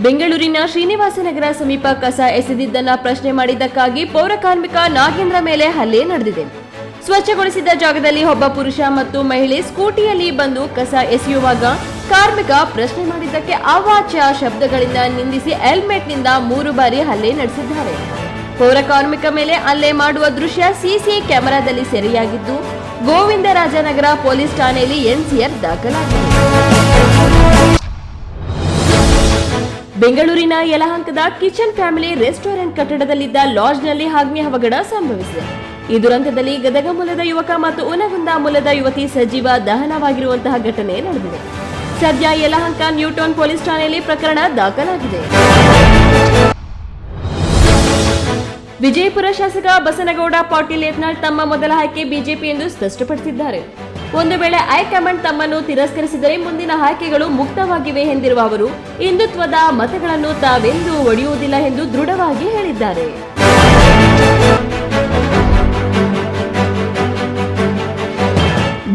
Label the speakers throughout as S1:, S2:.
S1: ಬೆಂಗಳೂರಿನ ಶ್ರೀನಿವಾಸನಗರ ಸಮೀಪ ಕಸ ಎಸೆದಿದ್ದನ್ನ ಪ್ರಶ್ನೆ ಮಾಡಿದ್ದಕ್ಕಾಗಿ ಪೌರ ಕಾರ್ಮಿಕ ನಾಗೇಂದ್ರ ಮೇಲೆ ಹಲ್ಲೆ ನಡೆದಿದೆ. ಸ್ವಚ್ಛಗೊಳಿಸಿದ್ದ ಜಾಗದಲ್ಲಿ ಒಬ್ಬ ಪುರುಷ ಮತ್ತು ಮಹಿಳೆ ಸ್ಕೂಟಿಯಲ್ಲಿ ಬಂದು ಕಸ ಎಸೆಯುವಾಗ ಕಾರ್ಮಿಕ ಪ್ರಶ್ನೆ ಮಾಡಿದ್ದಕ್ಕೆ ಅವಾಚ್ಯ ಶಬ್ದಗಳಿಂದ ನಿಂದಿಸಿ ಹೆಲ್ಮೆಟ್ನಿಂದ 3 ಬಾರಿ ಹಲ್ಲೆ ನಡೆಸಿದ್ದಾರೆ. ಪೌರ ಕಾರ್ಮಿಕ ಮೇಲೆ ಹಲ್ಲೆ ಮಾಡುವ ದೃಶ್ಯ ಸಿಸಿ ಕ್ಯಾಮೆರಾದಲ್ಲಿ ಸೆರೆಯಾಗಿದ್ದು, ಗೋವಿಂದರಾಜನಗರ ಪೊಲೀಸ್ ಠಾಣೆಯಲ್ಲಿ ಎನ್ಸಿಆರ್ ದಾಖಲಾಗಿದೆ. ಬೆಂಗಳೂರಿನ ಯಲಹಂಕದ ಕಿಚನ್ ಫ್ಯಾಮಿಲಿ ರೆಸ್ಟೋರೆಂಟ್ ಕಟ್ಟಡದಲ್ಲಿದ್ದ ಲಾಡ್ಜ್ನಲ್ಲಿ ಅಗ್ನಿ ಅವಘಡ ಸಂಭವಿಸಿದೆ. ಈ ದುರಂತದಲ್ಲಿ ಗದಗ ಮೂಲದ ಯುವಕ ಮತ್ತು ಉನಗುಂದ ಮೂಲದ ಯುವತಿ ಸಜೀವ ದಹನವಾಗಿರುವಂತಹ ಘಟನೆ ನಡೆದಿದೆ. ಸದ್ಯ ಯಲಹಂಕ ನ್ಯೂಟೌನ್ ಪೊಲೀಸ್ ಠಾಣೆಯಲ್ಲಿ ಪ್ರಕರಣ ದಾಖಲಾಗಿದೆ. ವಿಜಯಪುರ ಶಾಸಕ ಬಸನಗೌಡ ಪಾಟೀಲ್ ಯತ್ನಾಳ್ ತಮ್ಮ ಮೊದಲ ಆಯ್ಕೆ ಬಿಜೆಪಿ ಎಂದು ಸ್ಪಷ್ಟಪಡಿಸಿದ್ದಾರೆ. ಒಂದು ವೇಳೆ ಹೈಕಮಾಂಡ್ ತಮ್ಮನ್ನು ತಿರಸ್ಕರಿಸಿದರೆ ಮುಂದಿನ ಆಯ್ಕೆಗಳು ಮುಕ್ತವಾಗಿವೆ ಎಂದಿರುವ ಅವರು, ಹಿಂದುತ್ವದ ಮತಗಳನ್ನು ತಾವೆಂದೂ ಒಡೆಯುವುದಿಲ್ಲ ಎಂದು ದೃಢವಾಗಿ ಹೇಳಿದ್ದಾರೆ.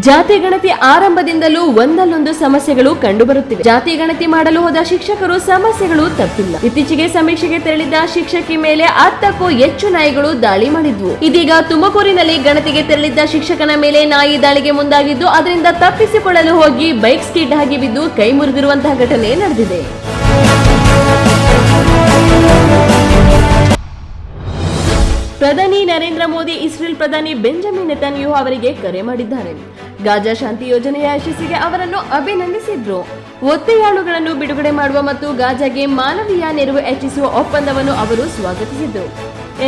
S1: ಜಾತಿ ಗಣತಿ ಆರಂಭದಿಂದಲೂ ಒಂದಲ್ಲೊಂದು ಸಮಸ್ಯೆಗಳು ಕಂಡುಬರುತ್ತಿವೆ. ಜಾತಿ ಗಣತಿ ಮಾಡಲು ಹೋದ ಶಿಕ್ಷಕರು ಸಮಸ್ಯೆಗಳು ತಪ್ಪಿಲ್ಲ. ಇತ್ತೀಚೆಗೆ ಸಮೀಕ್ಷೆಗೆ ತೆರಳಿದ್ದ ಶಿಕ್ಷಕಿ ಮೇಲೆ 10ಕ್ಕೂ ಹೆಚ್ಚು ನಾಯಿಗಳು ದಾಳಿ ಮಾಡಿದ್ವು. ಇದೀಗ ತುಮಕೂರಿನಲ್ಲಿ ಗಣತಿಗೆ ತೆರಳಿದ್ದ ಶಿಕ್ಷಕನ ಮೇಲೆ ನಾಯಿ ದಾಳಿಗೆ ಮುಂದಾಗಿದ್ದು, ಅದರಿಂದ ತಪ್ಪಿಸಿಕೊಳ್ಳಲು ಹೋಗಿ ಬೈಕ್ ಸ್ಕಿಡ್ ಆಗಿ ಬಿದ್ದು ಕೈ ಮುರಿದಿರುವಂತಹ ಘಟನೆ ನಡೆದಿದೆ. ಪ್ರಧಾನಿ ನರೇಂದ್ರ ಮೋದಿ ಇಸ್ರೇಲ್ ಪ್ರಧಾನಿ ಬೆಂಜಮಿನ್ ನೆತನ್ಯಾಹು ಅವರಿಗೆ ಕರೆ ಮಾಡಿದ್ದಾರೆ. ಗಾಜಾ ಶಾಂತಿ ಯೋಜನೆಯ ಯಶಸ್ಸಿಗೆ ಅವರನ್ನು ಅಭಿನಂದಿಸಿದ್ರು. ಒತ್ತೆಯಾಳುಗಳನ್ನು ಬಿಡುಗಡೆ ಮಾಡುವ ಮತ್ತು ಗಾಜಾಗೆ ಮಾನವೀಯ ನೆರವು ಹೆಚ್ಚಿಸುವ ಒಪ್ಪಂದವನ್ನು ಅವರು ಸ್ವಾಗತಿಸಿದ್ರು.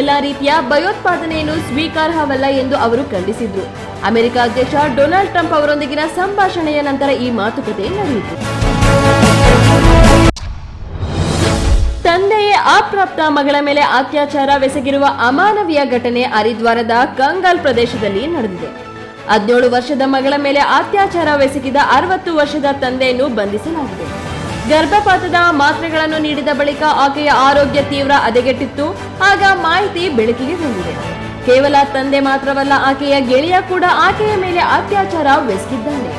S1: ಎಲ್ಲಾ ರೀತಿಯ ಭಯೋತ್ಪಾದನೆಯನ್ನು ಸ್ವೀಕಾರಾರ್ಹವಲ್ಲ ಎಂದು ಅವರು ಖಂಡಿಸಿದ್ರು. ಅಮೆರಿಕ ಅಧ್ಯಕ್ಷ ಡೊನಾಲ್ಡ್ ಟ್ರಂಪ್ ಅವರೊಂದಿಗಿನ ಸಂಭಾಷಣೆಯ ನಂತರ ಈ ಮಾತುಕತೆ ನಡೆಯಿತು. ತಂದೆಯೇ ಅಪ್ರಾಪ್ತ ಮಗಳ ಮೇಲೆ ಅತ್ಯಾಚಾರವೆಸಗಿರುವ ಅಮಾನವೀಯ ಘಟನೆ ಹರಿದ್ವಾರದ ಕಂಗಾಲ್ ಪ್ರದೇಶದಲ್ಲಿ ನಡೆದಿದೆ. 17 ವರ್ಷದ ಮಗಳ ಮೇಲೆ ಅತ್ಯಾಚಾರವೆಸಗಿದ 60 ವರ್ಷದ ತಂದೆಯನ್ನು ಬಂಧಿಸಲಾಗಿದೆ. ಗರ್ಭಪಾತದ ಮಾತ್ರೆಗಳನ್ನು ನೀಡಿದ ಬಳಿಕ ಆಕೆಯ ಆರೋಗ್ಯ ತೀವ್ರ ಹದಗೆಟ್ಟಿತ್ತು. ಆಗ ಮಾಹಿತಿ ಬೆಳಕಿಗೆ ಬಂದಿದೆ. ಕೇವಲ ತಂದೆ ಮಾತ್ರವಲ್ಲ, ಆಕೆಯ ಗೆಳೆಯ ಕೂಡ ಆಕೆಯ ಮೇಲೆ ಅತ್ಯಾಚಾರವೆಸಗಿದ್ದಾನೆ.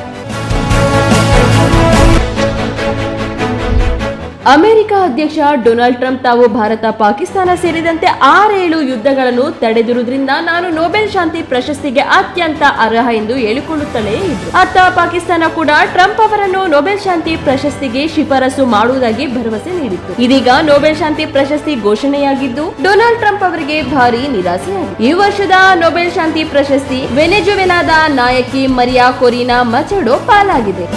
S1: ಅಮೆರಿಕ ಅಧ್ಯಕ್ಷ ಡೊನಾಲ್ಡ್ ಟ್ರಂಪ್ ತಾವು ಭಾರತ, ಪಾಕಿಸ್ತಾನ ಸೇರಿದಂತೆ 6-7 ಯುದ್ಧಗಳನ್ನು ತಡೆದಿರುವುದರಿಂದ ನಾನು ನೊಬೆಲ್ ಶಾಂತಿ ಪ್ರಶಸ್ತಿಗೆ ಅತ್ಯಂತ ಅರ್ಹ ಎಂದು ಹೇಳಿಕೊಳ್ಳುತ್ತಲೇ ಇದ್ರು. ಅತ್ತ ಪಾಕಿಸ್ತಾನ ಕೂಡ ಟ್ರಂಪ್ ಅವರನ್ನು ನೊಬೆಲ್ ಶಾಂತಿ ಪ್ರಶಸ್ತಿಗೆ ಶಿಫಾರಸು ಮಾಡುವುದಾಗಿ ಭರವಸೆ ನೀಡಿತ್ತು. ಇದೀಗ ನೊಬೆಲ್ ಶಾಂತಿ ಪ್ರಶಸ್ತಿ ಘೋಷಣೆಯಾಗಿದ್ದು, ಡೊನಾಲ್ಡ್ ಟ್ರಂಪ್ ಅವರಿಗೆ ಭಾರಿ ನಿರಾಸೆಯಾಗಿದೆ. ಈ ವರ್ಷದ ನೊಬೆಲ್ ಶಾಂತಿ ಪ್ರಶಸ್ತಿ ವೆನೆಜುವೆಲಾದ ನಾಯಕಿ ಮರಿಯಾ ಕೊರಿನಾ ಮಚಡೋ ಪಾಲಾಗಿದೆ.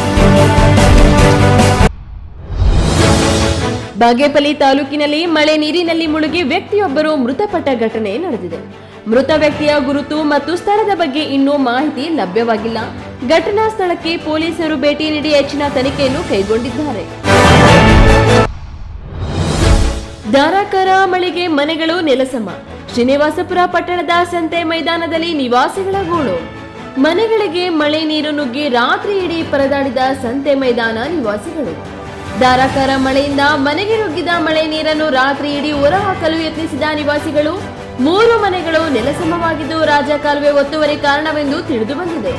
S1: ಬಾಗೇಪಲ್ಲಿ ತಾಲೂಕಿನಲ್ಲಿ ಮಳೆ ನೀರಿನಲ್ಲಿ ಮುಳುಗಿ ವ್ಯಕ್ತಿಯೊಬ್ಬರು ಮೃತಪಟ್ಟ ಘಟನೆ ನಡೆದಿದೆ. ಮೃತ ವ್ಯಕ್ತಿಯ ಗುರುತು ಮತ್ತು ಸ್ಥಳದ ಬಗ್ಗೆ ಇನ್ನೂ ಮಾಹಿತಿ ಲಭ್ಯವಾಗಿಲ್ಲ. ಘಟನಾ ಸ್ಥಳಕ್ಕೆ ಪೊಲೀಸರು ಭೇಟಿ ನೀಡಿ ಹೆಚ್ಚಿನ ತನಿಖೆಯನ್ನು ಕೈಗೊಂಡಿದ್ದಾರೆ. ಧಾರಾಕಾರ ಮಳೆಗೆ ಮನೆಗಳು ನೆಲಸಮ. ಶ್ರೀನಿವಾಸಪುರ ಪಟ್ಟಣದ ಸಂತೆ ಮೈದಾನದಲ್ಲಿ ನಿವಾಸಿಗಳ ಗೋಳು. ಮನೆಗಳಿಗೆ ಮಳೆ ನೀರು ನುಗ್ಗಿ ರಾತ್ರಿ ಇಡೀ ಪರದಾಡಿದ ಸಂತೆ ಮೈದಾನ ನಿವಾಸಿಗಳು. ಧಾರಾಕಾರ ಮಳೆಯಿಂದ ಮನೆಗೆ ನುಗ್ಗಿದ ಮಳೆ ನೀರನ್ನು ರಾತ್ರಿ ಇಡೀ ಹೊರಹಾಕಲು ಯತ್ನಿಸಿದ ನಿವಾಸಿಗಳು. 3 ಮನೆಗಳು ನೆಲಸಮವಾಗಿದ್ದು, ರಾಜಕಾಲುವೆ ಒತ್ತುವರಿ ಕಾರಣವೆಂದು ತಿಳಿದು ಬಂದಿದೆ.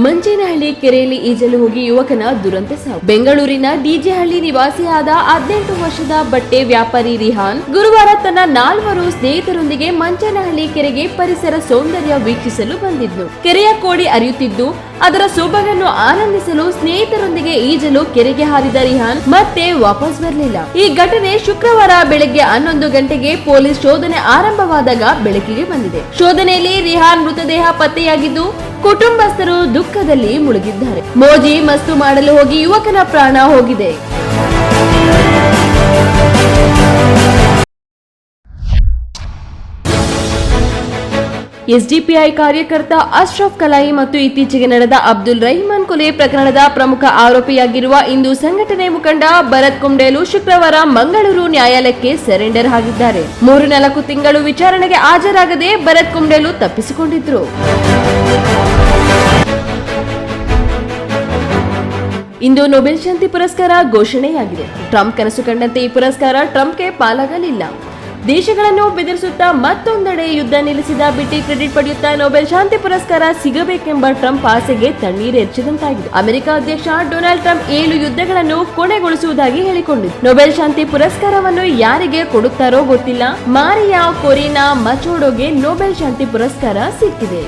S1: ಮಂಚೇನಹಳ್ಳಿ ಕೆರೆಯಲ್ಲಿ ಈಜಲು ಹೋಗಿ ಯುವಕನ ದುರಂತ ಸಾವು. ಬೆಂಗಳೂರಿನ ಡಿಜೆಹಳ್ಳಿ ನಿವಾಸಿಯಾದ 18 ವರ್ಷದ ಬಟ್ಟೆ ವ್ಯಾಪಾರಿ ರಿಹಾನ್ ಗುರುವಾರ ತನ್ನ 4 ಸ್ನೇಹಿತರೊಂದಿಗೆ ಮಂಚೇನಹಳ್ಳಿ ಕೆರೆಗೆ ಪರಿಸರ ಸೌಂದರ್ಯ ವೀಕ್ಷಿಸಲು ಬಂದಿದ್ದು, ಕೆರೆಯ ಕೋಡಿ ಹರಿಯುತ್ತಿದ್ದು ಅದರ ಸೊಬಗನ್ನು ಆನಂದಿಸಲು ಸ್ನೇಹಿತರೊಂದಿಗೆ ಈಜಲು ಕೆರೆಗೆ ಹಾರಿದ ರಿಹಾನ್ ಮತ್ತೆ ವಾಪಸ್ ಬರಲಿಲ್ಲ. ಈ ಘಟನೆ ಶುಕ್ರವಾರ ಬೆಳಗ್ಗೆ 11 ಗಂಟೆಗೆ ಪೊಲೀಸ್ ಶೋಧನೆ ಆರಂಭವಾದಾಗ ಬೆಳಕಿಗೆ ಬಂದಿದೆ. ಶೋಧನೆಯಲ್ಲಿ ರಿಹಾನ್ ಮೃತದೇಹ ಪತ್ತೆಯಾಗಿದ್ದು, ಕುಟುಂಬಸ್ಥರು ದುಃಖದಲ್ಲಿ ಮುಳುಗಿದ್ದಾರೆ. ಮೋಜಿ ಮಸ್ತು ಮಾಡಲು ಹೋಗಿ ಯುವಕನ ಪ್ರಾಣ ಹೋಗಿದೆ. ಎಸ್ಡಿಪಿಐ ಕಾರ್ಯಕರ್ತ ಅಶ್ರಫ್ ಕಲಾಯಿ ಮತ್ತು ಇತ್ತೀಚೆಗೆ ನಡೆದ ಅಬ್ದುಲ್ ರಹಿಮಾನ್ ಕೊಲೆ ಪ್ರಕರಣದ ಪ್ರಮುಖ ಆರೋಪಿಯಾಗಿರುವ ಹಿಂದೂ ಸಂಘಟನೆ ಮುಖಂಡ ಭರತ್ ಕುಂಡೇಲು ಶುಕ್ರವಾರ ಮಂಗಳೂರು ನ್ಯಾಯಾಲಯಕ್ಕೆ ಸರೆಂಡರ್ ಆಗಿದ್ದಾರೆ. 3-4 ತಿಂಗಳು ವಿಚಾರಣೆಗೆ ಹಾಜರಾಗದೆ ಭರತ್ ಕುಂಡೇಲು ತಪ್ಪಿಸಿಕೊಂಡಿದ್ರು. ಇಂದು ನೊಬೆಲ್ ಶಾಂತಿ ಪುರಸ್ಕಾರ ಘೋಷಣೆಯಾಗಿದೆ. ಟ್ರಂಪ್ ಕನಸು ಕಂಡಂತೆ ಈ ಪುರಸ್ಕಾರ ಟ್ರಂಪ್ಗೆ ಪಾಲಾಗಲಿಲ್ಲ. ದೇಶಗಳನ್ನು ಬೆದರಿಸುತ್ತಾ ಮತ್ತೊಂದೆಡೆ ಯುದ್ಧ ನಿಲ್ಲಿಸಿದ ಬಿಟ್ಟಿ ಕ್ರೆಡಿಟ್ ಪಡೆಯುತ್ತಾ ನೊಬೆಲ್ ಶಾಂತಿ ಪುರಸ್ಕಾರ ಸಿಗಬೇಕೆಂಬ ಟ್ರಂಪ್ ಆಸೆಗೆ ತಣ್ಣೀರೇರ್ಚಿದಂತಾಗಿದೆ. ಅಮೆರಿಕ ಅಧ್ಯಕ್ಷ ಡೊನಾಲ್ಡ್ ಟ್ರಂಪ್ 7 ಯುದ್ಧಗಳನ್ನು ಕೊನೆಗೊಳಿಸುವುದಾಗಿ ಹೇಳಿಕೊಂಡಿದ್ದು, ನೊಬೆಲ್ ಶಾಂತಿ ಪುರಸ್ಕಾರವನ್ನು ಯಾರಿಗೆ ಕೊಡುತ್ತಾರೋ ಗೊತ್ತಿಲ್ಲ. ಮಾರಿಯಾ ಕೊರಿನಾ ಮಚೋಡೋಗೆ ನೊಬೆಲ್ ಶಾಂತಿ ಪುರಸ್ಕಾರ ಸಿಕ್ಕಿದೆ.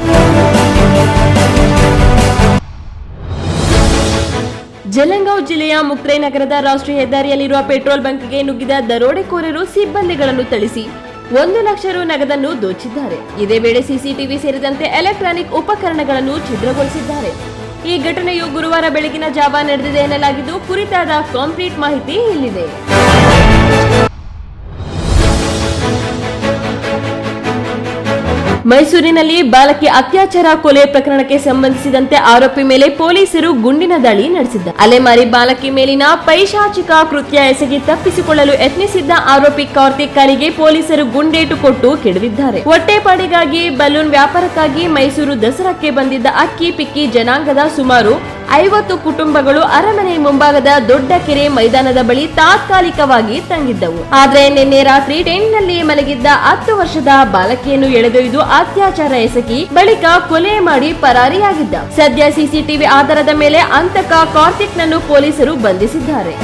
S1: ಜಲಗಾಂವ್ ಜಿಲ್ಲೆಯ ಮುಕ್ರೈ ನಗರದ ರಾಷ್ಟ್ರೀಯ ಹೆದ್ದಾರಿಯಲ್ಲಿರುವ ಪೆಟ್ರೋಲ್ ಬಂಕ್ಗೆ ನುಗ್ಗಿದ ದರೋಡೆಕೋರರು ಸಿಬ್ಬಂದಿಗಳನ್ನು ಥಳಿಸಿ 1 ಲಕ್ಷ ರು ನಗದನ್ನು ದೋಚಿದ್ದಾರೆ. ಇದೇ ವೇಳೆ ಸಿಸಿಟಿವಿ ಸೇರಿದಂತೆ ಎಲೆಕ್ಟ್ರಾನಿಕ್ ಉಪಕರಣಗಳನ್ನು ಛಿದ್ರಗೊಳಿಸಿದ್ದಾರೆ. ಈ ಘಟನೆಯು ಗುರುವಾರ ಬೆಳಗಿನ ಜಾವ ನಡೆದಿದೆ ಎನ್ನಲಾಗಿದ್ದು, ಕುರಿತಾದ ಕಂಪ್ಲೀಟ್ ಮಾಹಿತಿ ಇಲ್ಲಿದೆ. ಮೈಸೂರಿನಲ್ಲಿ ಬಾಲಕಿ ಅತ್ಯಾಚಾರ ಕೊಲೆ ಪ್ರಕರಣಕ್ಕೆ ಸಂಬಂಧಿಸಿದಂತೆ ಆರೋಪಿ ಮೇಲೆ ಪೊಲೀಸರು ಗುಂಡಿನ ದಾಳಿ ನಡೆಸಿದ್ದಾರೆ. ಅಲೆಮಾರಿ ಬಾಲಕಿ ಮೇಲಿನ ಪೈಶಾಚಿಕ ಕೃತ್ಯ ಎಸಗಿ ತಪ್ಪಿಸಿಕೊಳ್ಳಲು ಯತ್ನಿಸಿದ್ದ ಆರೋಪಿ ಕಾರ್ತಿಕ್ ಕಾರಿಗೆ ಪೊಲೀಸರು ಗುಂಡೇಟು ಕೊಟ್ಟು ಕೆಡವಿದ್ದಾರೆ. ಹೊಟ್ಟೆಪಾಡಿಗಾಗಿ ಬಲೂನ್ ವ್ಯಾಪಾರಕ್ಕಾಗಿ ಮೈಸೂರು ದಸರಾಕ್ಕೆ ಬಂದಿದ್ದ ಅಕ್ಕಿ ಪಿಕ್ಕಿ ಜನಾಂಗದ ಸುಮಾರು 50 ಕುಟುಂಬಗಳು ಅರಮನೆ ಮುಂಭಾಗದ ದೊಡ್ಡ ಕೆರೆ ಮೈದಾನದ ಬಳಿ ತಾತ್ಕಾಲಿಕವಾಗಿ ತಂಗಿದ್ದವು. ಆದ್ರೆ ನಿನ್ನೆ ರಾತ್ರಿ ಟೆಂಟ್ನಲ್ಲಿ ಮಲಗಿದ್ದ 10 ವರ್ಷದ ಬಾಲಕಿಯನ್ನು ಎಳೆದೊಯ್ದು ಅತ್ಯಾಚಾರ ಎಸಗಿ ಬಳಿಕ ಕೊಲೆ ಮಾಡಿ ಪರಾರಿಯಾಗಿದ್ದ. ಸದ್ಯ ಸಿಸಿಟಿವಿ ಆಧಾರದ ಮೇಲೆ ಹಂತಕ ಕಾರ್ತಿಕ್ ನನ್ನು ಪೊಲೀಸರು ಬಂಧಿಸಿದ್ದಾರೆ.